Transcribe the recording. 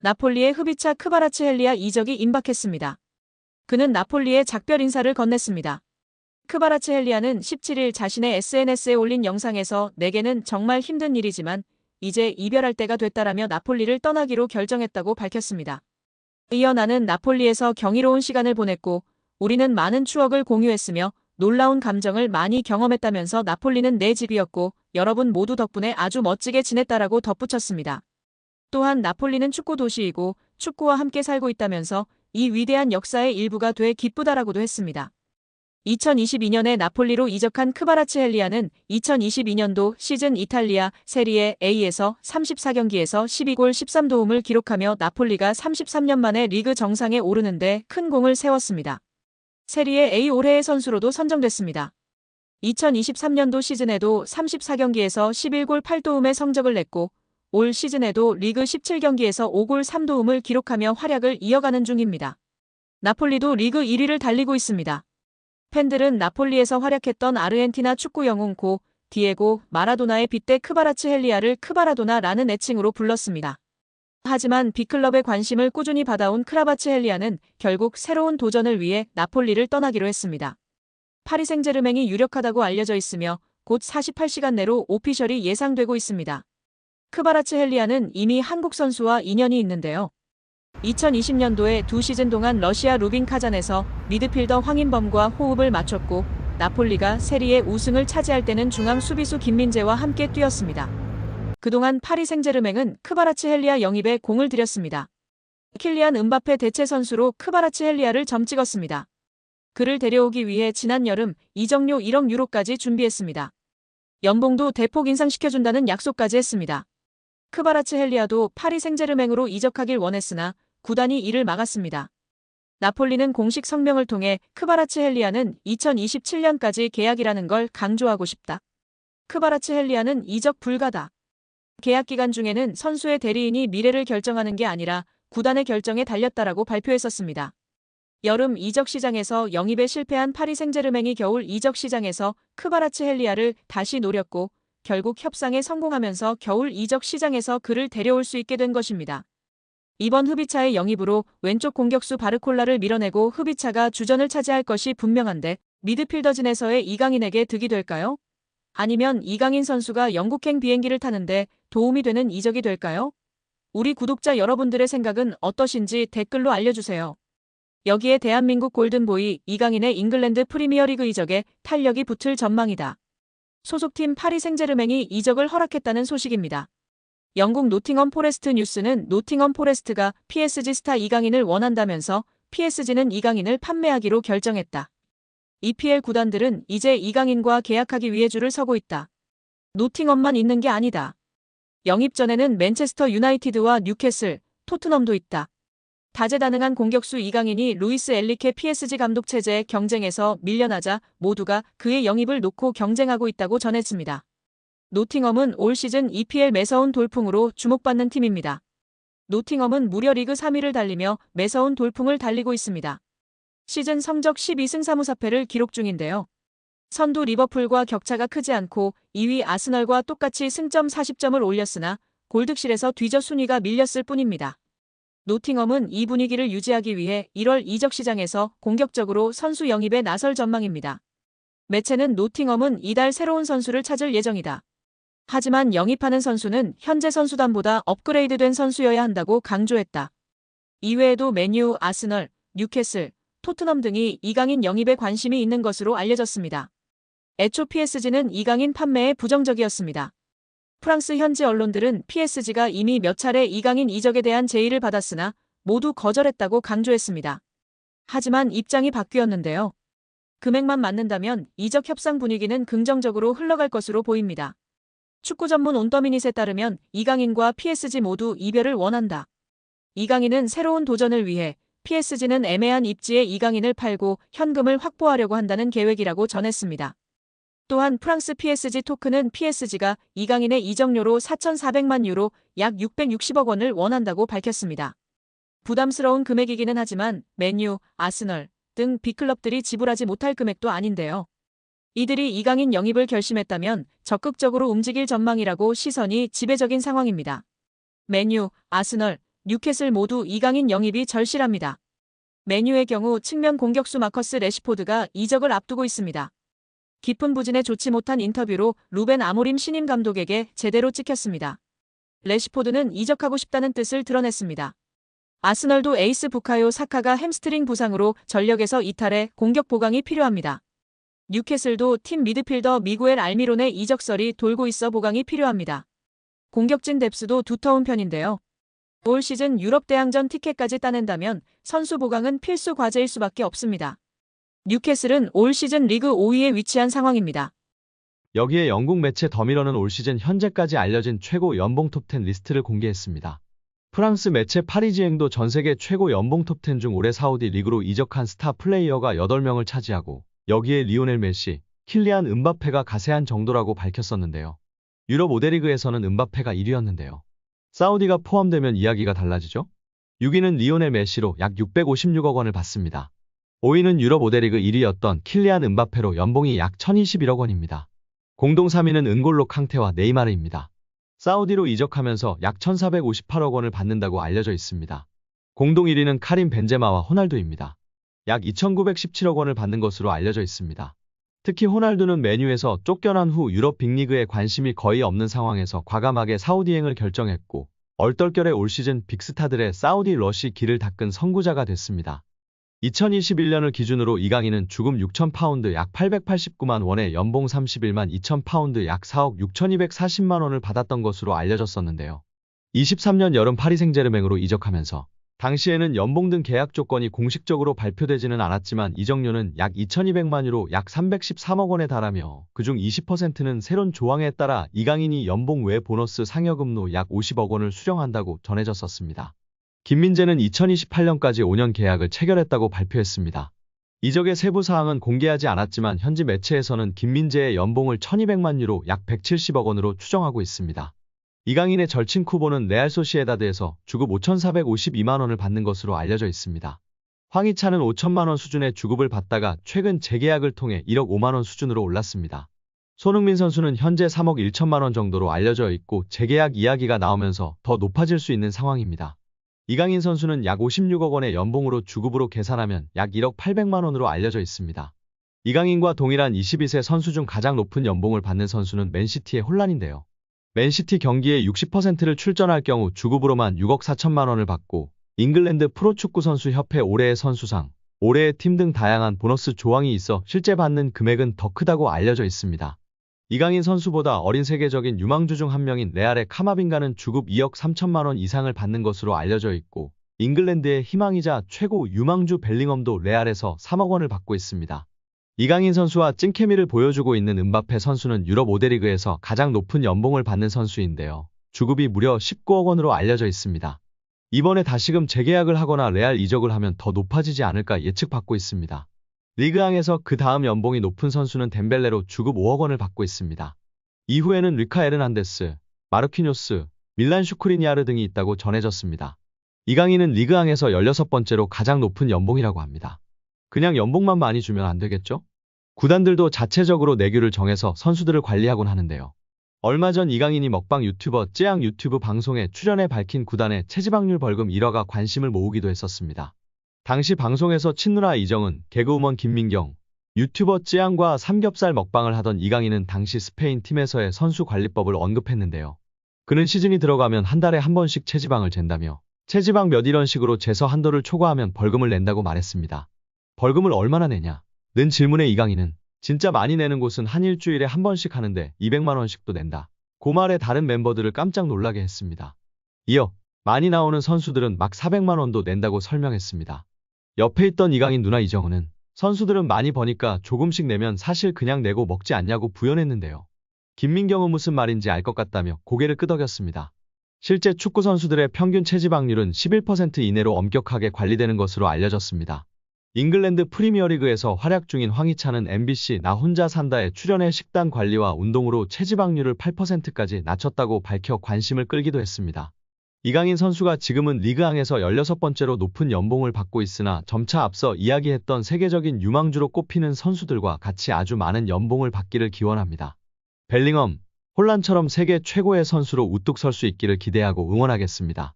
나폴리의 흡이차 크바라츠헬리아 이적이 임박했습니다. 그는 나폴리에 작별 인사를 건넸습니다. 크바라츠헬리아는 17일 자신의 SNS에 올린 영상에서 내게는 정말 힘든 일이지만 이제 이별할 때가 됐다라며 나폴리를 떠나기로 결정했다고 밝혔습니다. 이어 나는 나폴리에서 경이로운 시간을 보냈고 우리는 많은 추억을 공유했으며 놀라운 감정을 많이 경험했다면서 나폴리는 내 집이었고 여러분 모두 덕분에 아주 멋지게 지냈다라고 덧붙였습니다. 또한 나폴리는 축구 도시이고 축구와 함께 살고 있다면서 이 위대한 역사의 일부가 돼 기쁘다라고도 했습니다. 2022년에 나폴리로 이적한 크바라츠헬리아는 2022년도 시즌 이탈리아 세리에 A에서 34경기에서 12골 13도움을 기록하며 나폴리가 33년 만에 리그 정상에 오르는데 큰 공을 세웠습니다. 세리에 A 올해의 선수로도 선정됐습니다. 2023년도 시즌에도 34경기에서 11골 8도움의 성적을 냈고 올 시즌에도 리그 17경기에서 5골 3도움을 기록하며 활약을 이어가는 중입니다. 나폴리도 리그 1위를 달리고 있습니다. 팬들은 나폴리에서 활약했던 아르헨티나 축구 영웅 고 디에고 마라도나의 빗대 크바라츠헬리아를 크바라도나라는 애칭으로 불렀습니다. 하지만 빅클럽의 관심을 꾸준히 받아온 크바라츠헬리아는 결국 새로운 도전을 위해 나폴리를 떠나기로 했습니다. 파리 생제르맹이 유력하다고 알려져 있으며 곧 48시간 내로 오피셜이 예상되고 있습니다. 크바라츠헬리아는 이미 한국 선수와 인연이 있는데요. 2020년도에 2시즌 동안 러시아 루빈 카잔에서 미드필더 황인범과 호흡을 맞췄고 나폴리가 세리에 우승을 차지할 때는 중앙 수비수 김민재와 함께 뛰었습니다. 그동안 파리 생제르맹은 크바라츠헬리아 영입에 공을 들였습니다. 킬리안 음바페 대체 선수로 크바라츠헬리아를 점찍었습니다. 그를 데려오기 위해 지난 여름 이적료 1억 유로까지 준비했습니다. 연봉도 대폭 인상시켜준다는 약속까지 했습니다. 크바라츠헬리아도 파리 생제르맹으로 이적하길 원했으나 구단이 이를 막았습니다. 나폴리는 공식 성명을 통해 크바라츠헬리아는 2027년까지 계약이라는 걸 강조하고 싶다. 크바라츠헬리아는 이적 불가다. 계약 기간 중에는 선수의 대리인이 미래를 결정하는 게 아니라 구단의 결정에 달렸다라고 발표했었습니다. 여름 이적 시장에서 영입에 실패한 파리 생제르맹이 겨울 이적 시장에서 크바라츠헬리아를 다시 노렸고 결국 협상에 성공하면서 겨울 이적 시장에서 그를 데려올 수 있게 된 것입니다. 이번 흡이차의 영입으로 왼쪽 공격수 바르콜라를 밀어내고 흡이차가 주전을 차지할 것이 분명한데 미드필더진에서의 이강인에게 득이 될까요? 아니면 이강인 선수가 영국행 비행기를 타는데 도움이 되는 이적이 될까요? 우리 구독자 여러분들의 생각은 어떠신지 댓글로 알려주세요. 여기에 대한민국 골든보이 이강인의 잉글랜드 프리미어리그 이적에 탄력이 붙을 전망이다. 소속팀 파리 생제르맹이 이적을 허락했다는 소식입니다. 영국 노팅엄 포레스트 뉴스는 노팅엄 포레스트가 PSG 스타 이강인을 원한다면서 PSG는 이강인을 판매하기로 결정했다. EPL 구단들은 이제 이강인과 계약하기 위해 줄을 서고 있다. 노팅엄만 있는 게 아니다. 영입 전에는 맨체스터 유나이티드와 뉴캐슬, 토트넘도 있다. 다재다능한 공격수 이강인이 루이스 엘리케 PSG 감독 체제의 경쟁에서 밀려나자 모두가 그의 영입을 놓고 경쟁하고 있다고 전했습니다. 노팅엄은 올 시즌 EPL 매서운 돌풍으로 주목받는 팀입니다. 노팅엄은 무려 리그 3위를 달리며 매서운 돌풍을 달리고 있습니다. 시즌 성적 12승 3무사패를 기록 중인데요. 선두 리버풀과 격차가 크지 않고 2위 아스널과 똑같이 승점 40점을 올렸으나 골득실에서 뒤져 순위가 밀렸을 뿐입니다. 노팅엄은 이 분위기를 유지하기 위해 1월 이적 시장에서 공격적으로 선수 영입에 나설 전망입니다. 매체는 노팅엄은 이달 새로운 선수를 찾을 예정이다. 하지만 영입하는 선수는 현재 선수단보다 업그레이드된 선수여야 한다고 강조했다. 이외에도 맨유, 아스널, 뉴캐슬, 토트넘 등이 이강인 영입에 관심이 있는 것으로 알려졌습니다. 애초 PSG는 이강인 판매에 부정적이었습니다. 프랑스 현지 언론들은 PSG가 이미 몇 차례 이강인 이적에 대한 제의를 받았으나 모두 거절했다고 강조했습니다. 하지만 입장이 바뀌었는데요. 금액만 맞는다면 이적 협상 분위기는 긍정적으로 흘러갈 것으로 보입니다. 축구 전문 온더미닛에 따르면 이강인과 PSG 모두 이별을 원한다. 이강인은 새로운 도전을 위해 PSG는 애매한 입지에 이강인을 팔고 현금을 확보하려고 한다는 계획이라고 전했습니다. 또한 프랑스 PSG 토크는 PSG가 이강인의 이적료로 4,400만 유로 약 660억 원을 원한다고 밝혔습니다. 부담스러운 금액이기는 하지만 맨유, 아스널 등 빅클럽들이 지불하지 못할 금액도 아닌데요. 이들이 이강인 영입을 결심했다면 적극적으로 움직일 전망이라고 시선이 지배적인 상황입니다. 맨유, 아스널, 뉴캐슬 모두 이강인 영입이 절실합니다. 맨유의 경우 측면 공격수 마커스 레시포드가 이적을 앞두고 있습니다. 깊은 부진에 좋지 못한 인터뷰로 루벤 아모림 신임 감독에게 제대로 찍혔습니다. 레시포드는 이적하고 싶다는 뜻을 드러냈습니다. 아스널도 에이스 부카요 사카가 햄스트링 부상으로 전력에서 이탈해 공격 보강이 필요합니다. 뉴캐슬도 팀 미드필더 미구엘 알미론의 이적설이 돌고 있어 보강이 필요합니다. 공격진 뎁스도 두터운 편인데요. 올 시즌 유럽 대항전 티켓까지 따낸다면 선수 보강은 필수 과제일 수밖에 없습니다. 뉴캐슬은 올 시즌 리그 5위에 위치한 상황입니다. 여기에 영국 매체 더미러는 올 시즌 현재까지 알려진 최고 연봉 톱10 리스트를 공개했습니다. 프랑스 매체 파리지앵도 전세계 최고 연봉 톱10 중 올해 사우디 리그로 이적한 스타 플레이어가 8명을 차지하고 여기에 리오넬 메시, 킬리안 음바페가 가세한 정도라고 밝혔었는데요. 유럽 5대 리그에서는 음바페가 1위였는데요. 사우디가 포함되면 이야기가 달라지죠? 6위는 리오넬 메시로 약 656억 원을 받습니다. 5위는 유럽 5대 리그 1위였던 킬리안 음바페로 연봉이 약 1021억 원입니다. 공동 3위는 은골로 캉테와 네이마르입니다. 사우디로 이적하면서 약 1458억 원을 받는다고 알려져 있습니다. 공동 1위는 카림 벤제마와 호날두입니다. 약 2917억 원을 받는 것으로 알려져 있습니다. 특히 호날두는 맨유에서 쫓겨난 후 유럽 빅리그에 관심이 거의 없는 상황에서 과감하게 사우디행을 결정했고 얼떨결에 올 시즌 빅스타들의 사우디 러쉬 길을 닦은 선구자가 됐습니다. 2021년을 기준으로 이강인은 주금 6,000파운드 약 889만 원에 연봉 31만 2,000파운드 약 4억 6,240만 원을 받았던 것으로 알려졌었는데요. 23년 여름 파리 생제르맹으로 이적하면서 당시에는 연봉 등 계약 조건이 공식적으로 발표되지는 않았지만 이적료는 약 2,200만 유로 약 313억 원에 달하며 그중 20%는 새로운 조항에 따라 이강인이 연봉 외 보너스 상여금로 약 50억 원을 수령한다고 전해졌었습니다. 김민재는 2028년까지 5년 계약을 체결했다고 발표했습니다. 이적의 세부 사항은 공개하지 않았지만 현지 매체에서는 김민재의 연봉을 1,200만 유로 약 170억 원으로 추정하고 있습니다. 이강인의 절친 쿠보는 레알 소시에다드에서 주급 5,452만 원을 받는 것으로 알려져 있습니다. 황희찬은 5천만 원 수준의 주급을 받다가 최근 재계약을 통해 1억 5만 원 수준으로 올랐습니다. 손흥민 선수는 현재 3억 1천만 원 정도로 알려져 있고 재계약 이야기가 나오면서 더 높아질 수 있는 상황입니다. 이강인 선수는 약 56억 원의 연봉으로 주급으로 계산하면 약 1억 800만 원으로 알려져 있습니다. 이강인과 동일한 22세 선수 중 가장 높은 연봉을 받는 선수는 맨시티의 혼란인데요. 맨시티 경기에 60%를 출전할 경우 주급으로만 6억 4천만 원을 받고 잉글랜드 프로축구 선수 협회 올해의 선수상, 올해의 팀 등 다양한 보너스 조항이 있어 실제 받는 금액은 더 크다고 알려져 있습니다. 이강인 선수보다 어린 세계적인 유망주 중 한 명인 레알의 카마빈가는 주급 2억 3천만 원 이상을 받는 것으로 알려져 있고 잉글랜드의 희망이자 최고 유망주 벨링엄도 레알에서 3억 원을 받고 있습니다. 이강인 선수와 찐케미를 보여주고 있는 음바페 선수는 유럽 5대 리그에서 가장 높은 연봉을 받는 선수인데요. 주급이 무려 19억 원으로 알려져 있습니다. 이번에 다시금 재계약을 하거나 레알 이적을 하면 더 높아지지 않을까 예측받고 있습니다. 리그앙에서 그 다음 연봉이 높은 선수는 덴벨레로 주급 5억 원을 받고 있습니다. 이후에는 리카 에르난데스, 마르퀴뇨스, 밀란 슈크리니아르 등이 있다고 전해졌습니다. 이강인은 리그앙에서 16번째로 가장 높은 연봉이라고 합니다. 그냥 연봉만 많이 주면 안 되겠죠? 구단들도 자체적으로 내규를 정해서 선수들을 관리하곤 하는데요. 얼마 전 이강인이 먹방 유튜버 쯔양 유튜브 방송에 출연해 밝힌 구단의 체지방률 벌금 1억가 관심을 모으기도 했었습니다. 당시 방송에서 친누나 이정은, 개그우먼 김민경, 유튜버 쯔양과 삼겹살 먹방을 하던 이강인은 당시 스페인 팀에서의 선수 관리법을 언급했는데요. 그는 시즌이 들어가면 한 달에 한 번씩 체지방을 잰다며 체지방 몇 이런 식으로 재서 한도를 초과하면 벌금을 낸다고 말했습니다. 벌금을 얼마나 내냐? 는 질문에 이강인은 진짜 많이 내는 곳은 한 일주일에 한 번씩 하는데 200만 원씩도 낸다. 그 말에 다른 멤버들을 깜짝 놀라게 했습니다. 이어 많이 나오는 선수들은 막 400만 원도 낸다고 설명했습니다. 옆에 있던 이강인 누나 이정은은 선수들은 많이 버니까 조금씩 내면 사실 그냥 내고 먹지 않냐고 부연했는데요. 김민경은 무슨 말인지 알 것 같다며 고개를 끄덕였습니다. 실제 축구 선수들의 평균 체지방률은 11% 이내로 엄격하게 관리되는 것으로 알려졌습니다. 잉글랜드 프리미어리그에서 활약 중인 황희찬은 MBC 나 혼자 산다에 출연해 식단 관리와 운동으로 체지방률을 8%까지 낮췄다고 밝혀 관심을 끌기도 했습니다. 이강인 선수가 지금은 리그앙에서 16번째로 높은 연봉을 받고 있으나 점차 앞서 이야기했던 세계적인 유망주로 꼽히는 선수들과 같이 아주 많은 연봉을 받기를 기원합니다. 벨링엄, 홀란처럼 세계 최고의 선수로 우뚝 설 수 있기를 기대하고 응원하겠습니다.